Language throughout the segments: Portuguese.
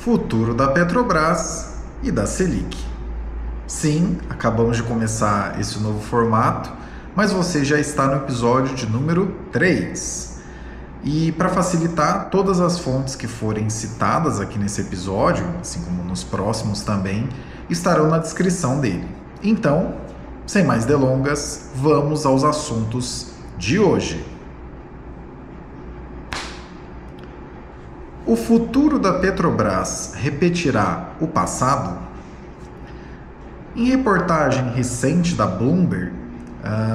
futuro da Petrobras e da Selic. Sim, acabamos de começar esse novo formato, mas você já está no episódio de número 3. E para facilitar, todas as fontes que forem citadas aqui nesse episódio, assim como nos próximos também, estarão na descrição dele. Então, sem mais delongas, vamos aos assuntos de hoje. O futuro da Petrobras repetirá o passado? Em reportagem recente da Bloomberg,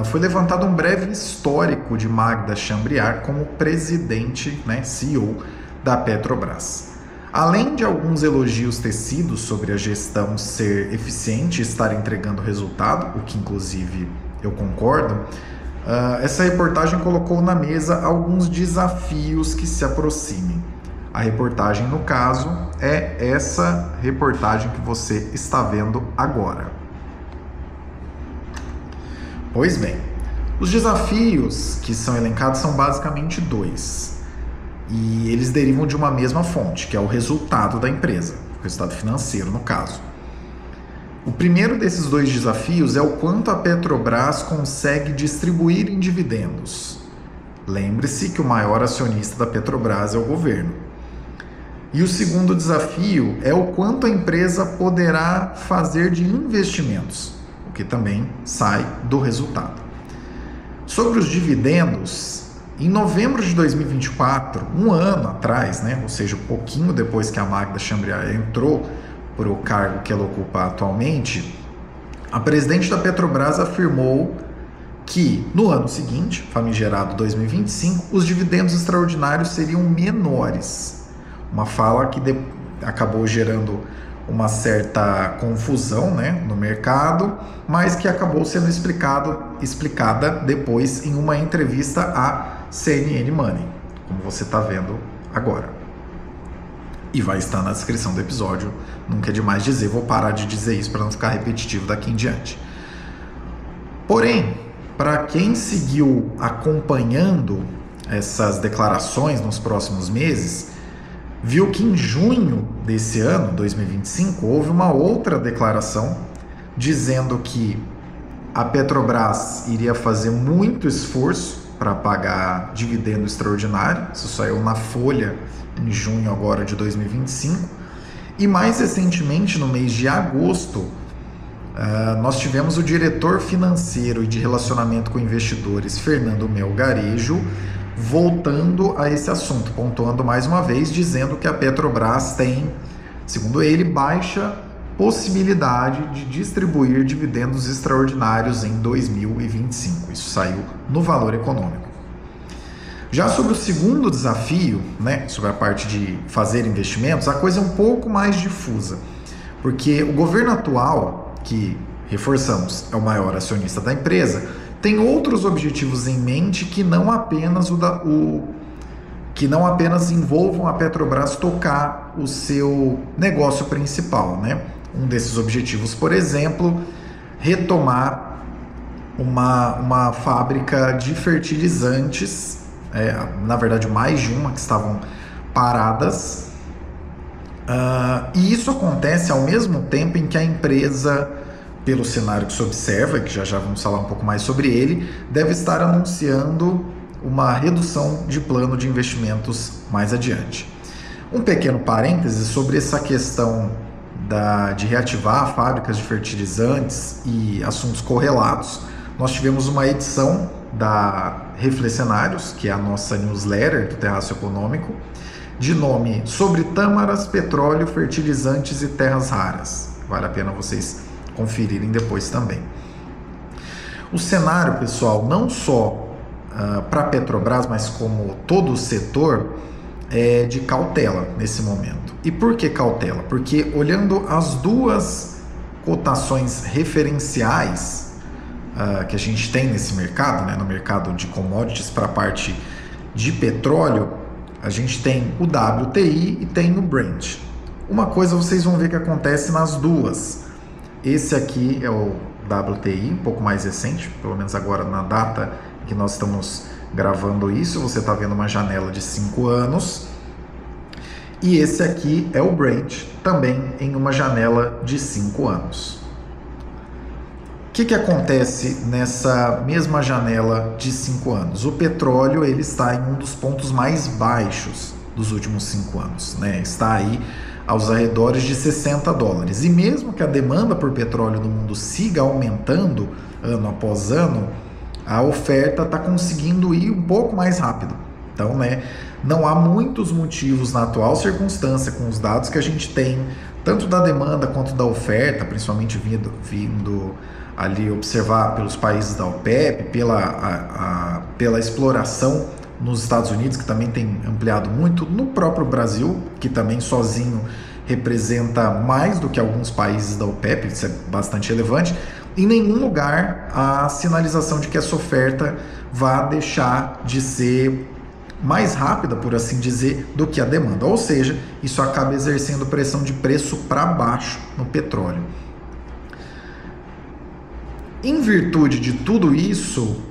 foi levantado um breve histórico de Magda Chambriard como presidente, CEO da Petrobras. Além de alguns elogios tecidos sobre a gestão ser eficiente e estar entregando resultado, o que inclusive eu concordo, essa reportagem colocou na mesa alguns desafios que se aproximem. A reportagem, no caso, é essa reportagem que você está vendo agora. Pois bem, os desafios que são elencados são basicamente dois. E eles derivam de uma mesma fonte, que é o resultado da empresa, o resultado financeiro, no caso. O primeiro desses dois desafios é o quanto a Petrobras consegue distribuir em dividendos. Lembre-se que o maior acionista da Petrobras é o governo. E o segundo desafio é o quanto a empresa poderá fazer de investimentos, o que também sai do resultado. Sobre os dividendos, em novembro de 2024, um ano atrás, ou seja, um pouquinho depois que a Magda Chambriard entrou para o cargo que ela ocupa atualmente, a presidente da Petrobras afirmou que no ano seguinte, famigerado 2025, os dividendos extraordinários seriam menores. Uma fala que acabou gerando uma certa confusão no mercado, mas que acabou sendo explicada depois em uma entrevista à CNN Money, como você está vendo agora. E vai estar na descrição do episódio, nunca é demais dizer, vou parar de dizer isso para não ficar repetitivo daqui em diante. Porém, para quem seguiu acompanhando essas declarações nos próximos meses, viu que em junho desse ano, 2025, houve uma outra declaração dizendo que a Petrobras iria fazer muito esforço para pagar dividendo extraordinário. Isso saiu na Folha em junho agora de 2025. E mais recentemente, no mês de agosto, nós tivemos o diretor financeiro e de relacionamento com investidores, Fernando Melgarejo, voltando a esse assunto, pontuando mais uma vez, dizendo que a Petrobras tem, segundo ele, baixa possibilidade de distribuir dividendos extraordinários em 2025. Isso saiu no Valor Econômico. Já sobre o segundo desafio, sobre a parte de fazer investimentos, a coisa é um pouco mais difusa, porque o governo atual, que, reforçamos, é o maior acionista da empresa, tem outros objetivos em mente que não apenas envolvam a Petrobras tocar o seu negócio principal, Um desses objetivos, por exemplo, retomar uma fábrica de fertilizantes, na verdade mais de uma que estavam paradas, e isso acontece ao mesmo tempo em que a empresa, pelo cenário que se observa, que já vamos falar um pouco mais sobre ele, deve estar anunciando uma redução de plano de investimentos mais adiante. Um pequeno parêntese sobre essa questão de reativar fábricas de fertilizantes e assuntos correlatos. Nós tivemos uma edição da Reflecionários, que é a nossa newsletter do Terraço Econômico, de nome Sobre Tâmaras, Petróleo, Fertilizantes e Terras Raras. Vale a pena vocês conferirem depois também. O cenário, pessoal, não só para a Petrobras, mas como todo o setor, é de cautela nesse momento. E por que cautela? Porque olhando as duas cotações referenciais que a gente tem nesse mercado, no mercado de commodities para a parte de petróleo, a gente tem o WTI e tem o Brent. Uma coisa vocês vão ver que acontece nas duas. Esse aqui é o WTI, um pouco mais recente, pelo menos agora na data que nós estamos gravando isso, você está vendo uma janela de 5 anos. E esse aqui é o Brent, também em uma janela de 5 anos. O que acontece nessa mesma janela de 5 anos? O petróleo ele está em um dos pontos mais baixos dos últimos 5 anos, né? Está aí aos arredores de $60. E mesmo que a demanda por petróleo no mundo siga aumentando ano após ano, a oferta está conseguindo ir um pouco mais rápido. Então, né, não há muitos motivos na atual circunstância, com os dados que a gente tem, tanto da demanda quanto da oferta, principalmente vindo ali observar pelos países da OPEP, pela exploração nos Estados Unidos, que também tem ampliado muito, no próprio Brasil, que também sozinho representa mais do que alguns países da OPEP, isso é bastante relevante. Em nenhum lugar a sinalização de que essa oferta vai deixar de ser mais rápida, por assim dizer, do que a demanda. Ou seja, isso acaba exercendo pressão de preço para baixo no petróleo. Em virtude de tudo isso,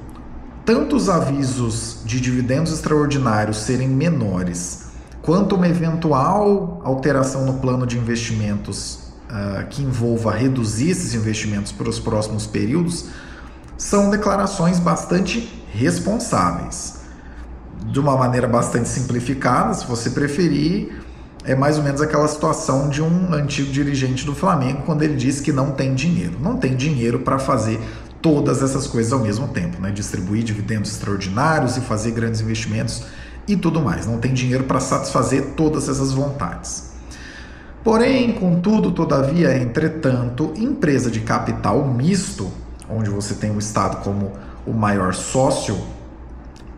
tanto os avisos de dividendos extraordinários serem menores, quanto uma eventual alteração no plano de investimentos que envolva reduzir esses investimentos para os próximos períodos, são declarações bastante responsáveis. De uma maneira bastante simplificada, se você preferir, é mais ou menos aquela situação de um antigo dirigente do Flamengo quando ele diz que não tem dinheiro. Não tem dinheiro para fazer todas essas coisas ao mesmo tempo, né? Distribuir dividendos extraordinários e fazer grandes investimentos e tudo mais. Não tem dinheiro para satisfazer todas essas vontades. Porém, contudo, todavia, entretanto, empresa de capital misto, onde você tem o Estado como o maior sócio,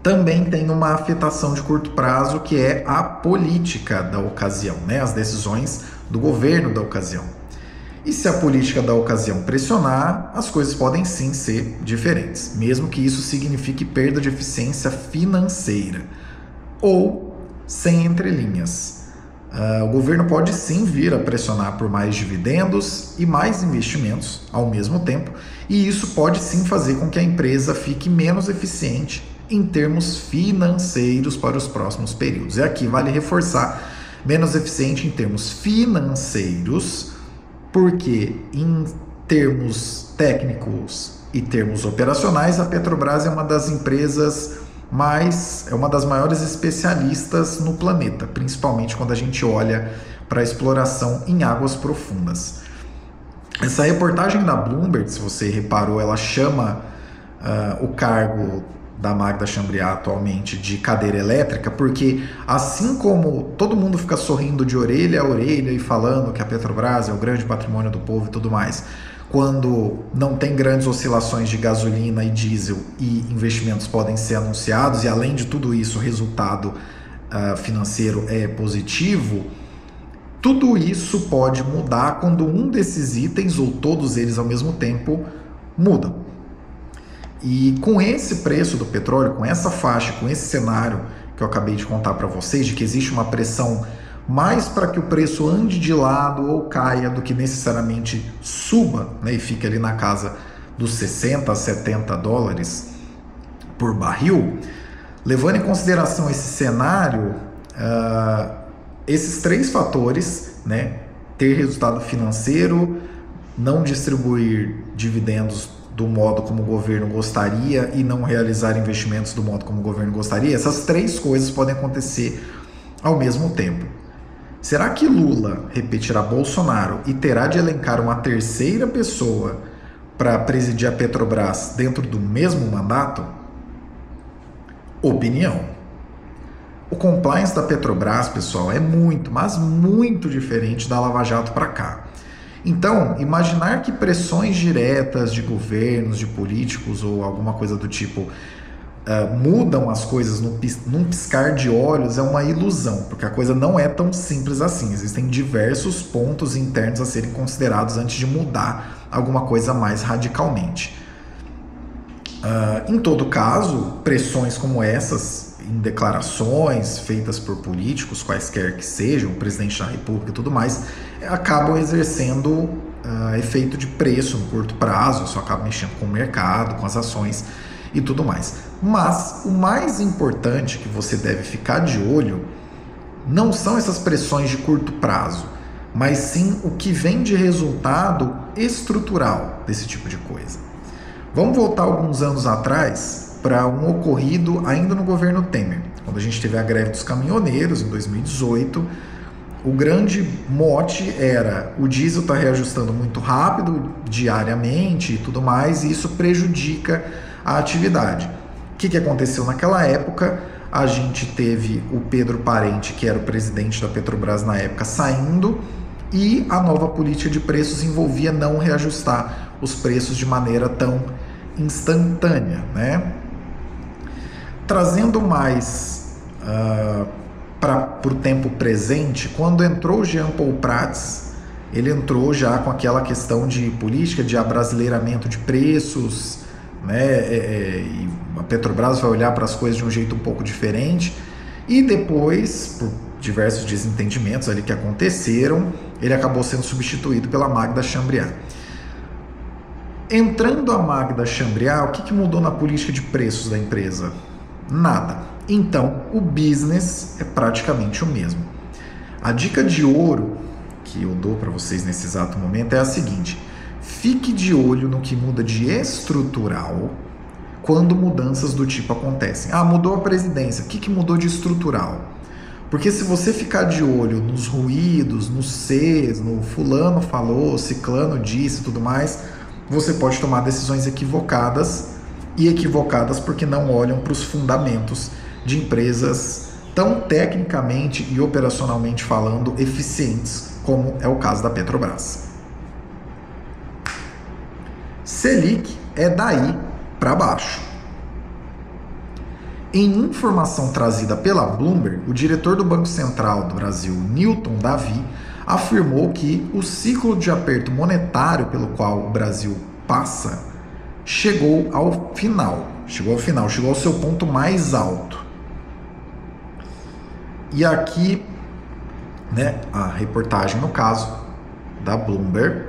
também tem uma afetação de curto prazo, que é a política da ocasião, né? As decisões do governo da ocasião. E se a política da ocasião pressionar, as coisas podem sim ser diferentes, mesmo que isso signifique perda de eficiência financeira. Ou, sem entrelinhas, o governo pode sim vir a pressionar por mais dividendos e mais investimentos ao mesmo tempo, e isso pode sim fazer com que a empresa fique menos eficiente em termos financeiros para os próximos períodos. E aqui vale reforçar, menos eficiente em termos financeiros, porque em termos técnicos e termos operacionais, a Petrobras é uma das empresas é uma das maiores especialistas no planeta, principalmente quando a gente olha para a exploração em águas profundas. Essa reportagem da Bloomberg, se você reparou, ela chama o cargo da Magda Chambriard atualmente de cadeira elétrica, porque assim como todo mundo fica sorrindo de orelha a orelha e falando que a Petrobras é o grande patrimônio do povo e tudo mais, quando não tem grandes oscilações de gasolina e diesel e investimentos podem ser anunciados, e além de tudo isso o resultado financeiro é positivo, tudo isso pode mudar quando um desses itens, ou todos eles ao mesmo tempo, mudam. E com esse preço do petróleo, com essa faixa, com esse cenário que eu acabei de contar para vocês, de que existe uma pressão mais para que o preço ande de lado ou caia do que necessariamente suba, né, e fique ali na casa dos 60 a 70 dólares por barril, levando em consideração esse cenário, esses três fatores, né, ter resultado financeiro, não distribuir dividendos do modo como o governo gostaria e não realizar investimentos do modo como o governo gostaria, essas três coisas podem acontecer ao mesmo tempo. Será que Lula repetirá Bolsonaro e terá de elencar uma terceira pessoa para presidir a Petrobras dentro do mesmo mandato? Opinião. O compliance da Petrobras, pessoal, é muito, mas muito diferente da Lava Jato para cá. Então, imaginar que pressões diretas de governos, de políticos ou alguma coisa do tipo mudam as coisas num piscar de olhos é uma ilusão, porque a coisa não é tão simples assim. Existem diversos pontos internos a serem considerados antes de mudar alguma coisa mais radicalmente. Em todo caso, pressões como essas, em declarações feitas por políticos, quaisquer que sejam, o presidente da República e tudo mais, acabam exercendo efeito de preço no curto prazo, isso acaba mexendo com o mercado, com as ações e tudo mais. Mas o mais importante que você deve ficar de olho não são essas pressões de curto prazo, mas sim o que vem de resultado estrutural desse tipo de coisa. Vamos voltar alguns anos atrás para um ocorrido ainda no governo Temer, quando a gente teve a greve dos caminhoneiros em 2018. O grande mote era: o diesel está reajustando muito rápido, diariamente e tudo mais, e isso prejudica a atividade. O que aconteceu naquela época? A gente teve o Pedro Parente, que era o presidente da Petrobras na época, saindo, e a nova política de preços envolvia não reajustar os preços de maneira tão instantânea, né? Trazendo mais para o tempo presente, quando entrou o Jean Paul Prats, ele entrou já com aquela questão de política de abrasileiramento de preços, né? E a Petrobras vai olhar para as coisas de um jeito um pouco diferente, e depois, por diversos desentendimentos ali que aconteceram, ele acabou sendo substituído pela Magda Chambriard. Entrando a Magda Chambriard, o que mudou na política de preços da empresa? Nada. Então, o business é praticamente o mesmo. A dica de ouro que eu dou para vocês nesse exato momento é a seguinte: fique de olho no que muda de estrutural quando mudanças do tipo acontecem. Mudou a presidência, o que mudou de estrutural? Porque se você ficar de olho nos ruídos, nos Cs, no fulano falou, ciclano disse e tudo mais, você pode tomar decisões equivocadas, e equivocadas porque não olham para os fundamentos de empresas tão tecnicamente e operacionalmente falando eficientes como é o caso da Petrobras. Selic é daí para baixo. Em informação trazida pela Bloomberg, o diretor do Banco Central do Brasil, Newton Davi, afirmou que o ciclo de aperto monetário pelo qual o Brasil passa chegou ao seu ponto mais alto. E aqui, né, a reportagem, no caso, da Bloomberg,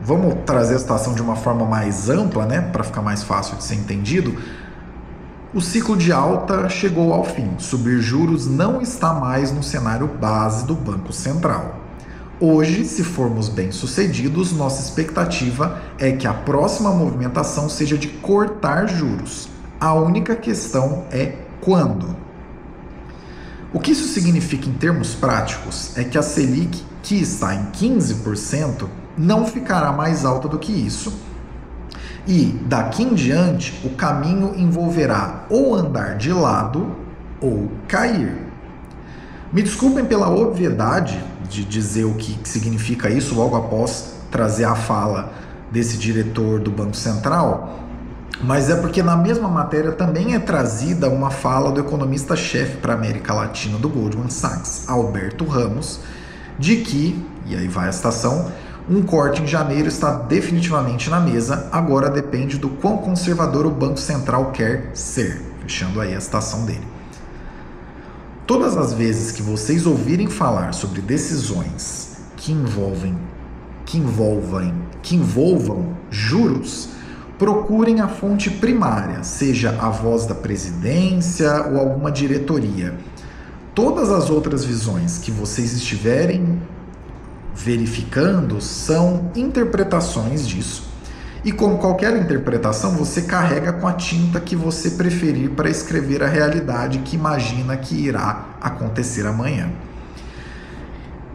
vamos trazer a situação de uma forma mais ampla, né, para ficar mais fácil de ser entendido. O ciclo de alta chegou ao fim. Subir juros não está mais no cenário base do Banco Central. Hoje, se formos bem-sucedidos, nossa expectativa é que a próxima movimentação seja de cortar juros. A única questão é quando. O que isso significa em termos práticos é que a Selic, que está em 15%, não ficará mais alta do que isso. E daqui em diante, o caminho envolverá ou andar de lado ou cair. Me desculpem pela obviedade de dizer o que significa isso logo após trazer a fala desse diretor do Banco Central, mas é porque na mesma matéria também é trazida uma fala do economista-chefe para a América Latina do Goldman Sachs, Alberto Ramos, de que, e aí vai a citação, um corte em janeiro está definitivamente na mesa, agora depende do quão conservador o Banco Central quer ser. Fechando aí a citação dele. Todas as vezes que vocês ouvirem falar sobre decisões que envolvam juros, procurem a fonte primária, seja a voz da presidência ou alguma diretoria. Todas as outras visões que vocês estiverem verificando são interpretações disso. E como qualquer interpretação, você carrega com a tinta que você preferir para escrever a realidade que imagina que irá acontecer amanhã.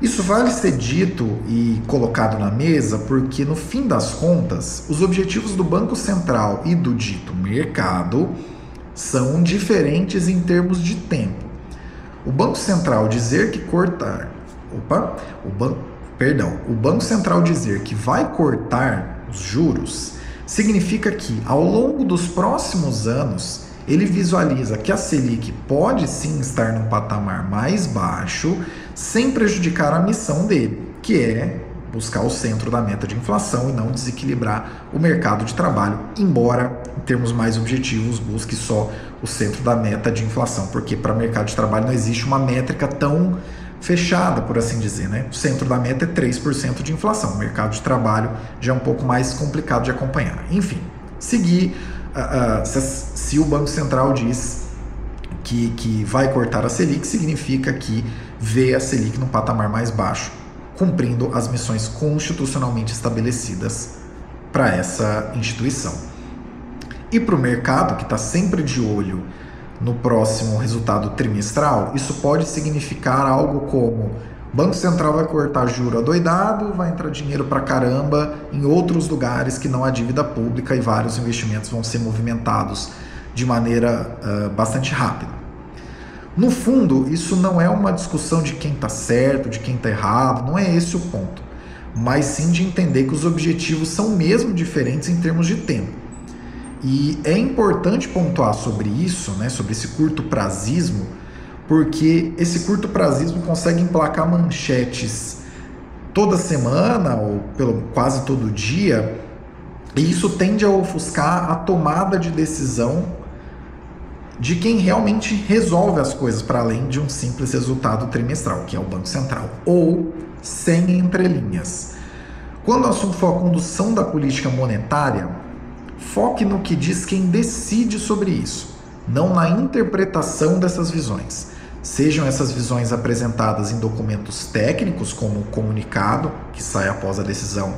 Isso vale ser dito e colocado na mesa porque, no fim das contas, os objetivos do Banco Central e do dito mercado são diferentes em termos de tempo. O Banco Central dizer que cortar... O Banco Central dizer que vai cortar os juros significa que, ao longo dos próximos anos, ele visualiza que a Selic pode sim estar num patamar mais baixo, sem prejudicar a missão dele, que é buscar o centro da meta de inflação e não desequilibrar o mercado de trabalho, embora, em termos mais objetivos, busque só o centro da meta de inflação, porque para o mercado de trabalho não existe uma métrica tão fechada, por assim dizer, né? O centro da meta é 3% de inflação. O mercado de trabalho já é um pouco mais complicado de acompanhar. Enfim, se o Banco Central diz que vai cortar a Selic significa que vê a Selic num patamar mais baixo, cumprindo as missões constitucionalmente estabelecidas para essa instituição. E para o mercado, que está sempre de olho no próximo resultado trimestral, isso pode significar algo como: o Banco Central vai cortar juro adoidado, vai entrar dinheiro para caramba em outros lugares que não há dívida pública e vários investimentos vão ser movimentados de maneira bastante rápida. No fundo, isso não é uma discussão de quem está certo, de quem está errado, não é esse o ponto, mas sim de entender que os objetivos são mesmo diferentes em termos de tempo. E é importante pontuar sobre isso, né, sobre esse curto-prazismo, porque esse curto-prazismo consegue emplacar manchetes toda semana, ou quase todo dia, e isso tende a ofuscar a tomada de decisão de quem realmente resolve as coisas para além de um simples resultado trimestral, que é o Banco Central, ou sem entrelinhas. Quando o assunto for a condução da política monetária, foque no que diz quem decide sobre isso, não na interpretação dessas visões. Sejam essas visões apresentadas em documentos técnicos, como o comunicado, que sai após a decisão,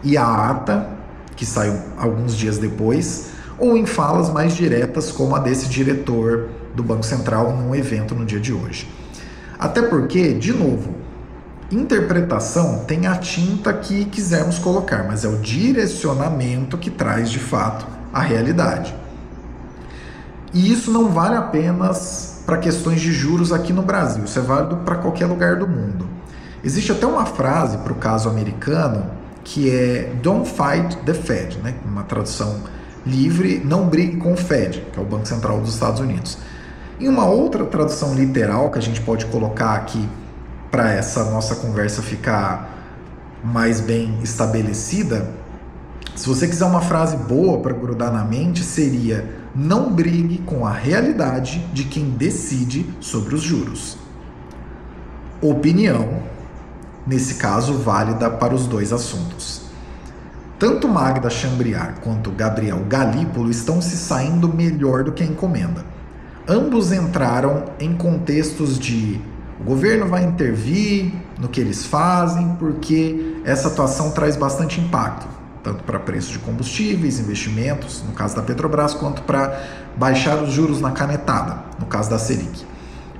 e a ata, que sai alguns dias depois, ou em falas mais diretas, como a desse diretor do Banco Central num evento no dia de hoje. Até porque, de novo, interpretação tem a tinta que quisermos colocar, mas é o direcionamento que traz de fato a realidade. E isso não vale apenas para questões de juros aqui no Brasil, isso é válido para qualquer lugar do mundo. Existe até uma frase para o caso americano que é "Don't fight the Fed", né? Uma tradução livre, não brigue com o Fed, que é o Banco Central dos Estados Unidos. Em uma outra tradução literal que a gente pode colocar aqui para essa nossa conversa ficar mais bem estabelecida, se você quiser uma frase boa para grudar na mente, seria: não brigue com a realidade de quem decide sobre os juros. Opinião, nesse caso, válida para os dois assuntos. Tanto Magda Chambriard quanto Gabriel Galípolo estão se saindo melhor do que a encomenda. Ambos entraram em contextos de: o governo vai intervir no que eles fazem porque essa atuação traz bastante impacto, tanto para preços de combustíveis, investimentos, no caso da Petrobras, quanto para baixar os juros na canetada, no caso da Selic.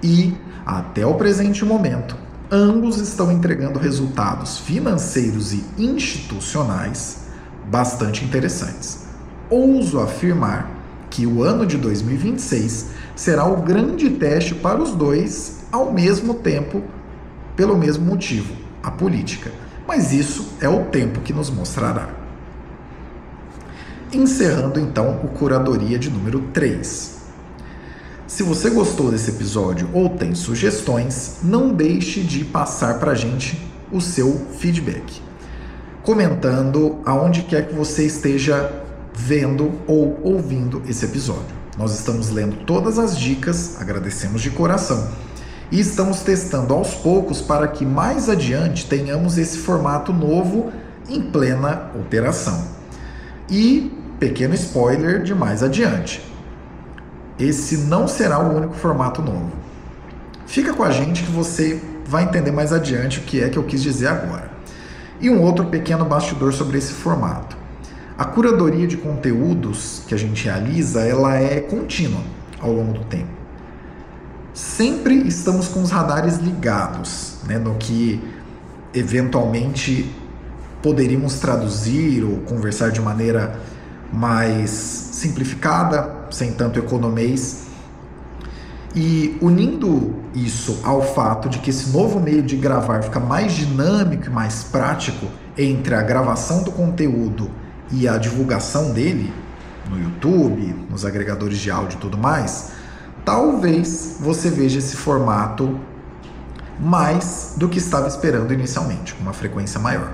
E, até o presente momento, ambos estão entregando resultados financeiros e institucionais bastante interessantes. Ouso afirmar que o ano de 2026 será o grande teste para os dois ao mesmo tempo, pelo mesmo motivo, a política. Mas isso é o tempo que nos mostrará. Encerrando então o Curadoria de número 3. Se você gostou desse episódio ou tem sugestões, não deixe de passar para a gente o seu feedback, comentando aonde quer que você esteja vendo ou ouvindo esse episódio. Nós estamos lendo todas as dicas, agradecemos de coração, e estamos testando aos poucos para que mais adiante tenhamos esse formato novo em plena operação. E, pequeno spoiler de mais adiante, esse não será o único formato novo. Fica com a gente que você vai entender mais adiante o que é que eu quis dizer agora. E um outro pequeno bastidor sobre esse formato. A curadoria de conteúdos que a gente realiza, ela é contínua ao longo do tempo. Sempre estamos com os radares ligados, né, no que eventualmente poderíamos traduzir ou conversar de maneira mais simplificada, sem tanto economês. E unindo isso ao fato de que esse novo meio de gravar fica mais dinâmico e mais prático entre a gravação do conteúdo e a divulgação dele no YouTube, nos agregadores de áudio e tudo mais, talvez você veja esse formato mais do que estava esperando inicialmente, com uma frequência maior.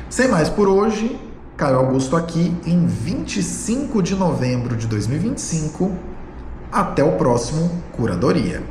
Sem mais por hoje, Caio Augusto aqui em 25 de novembro de 2025. Até o próximo Curadoria.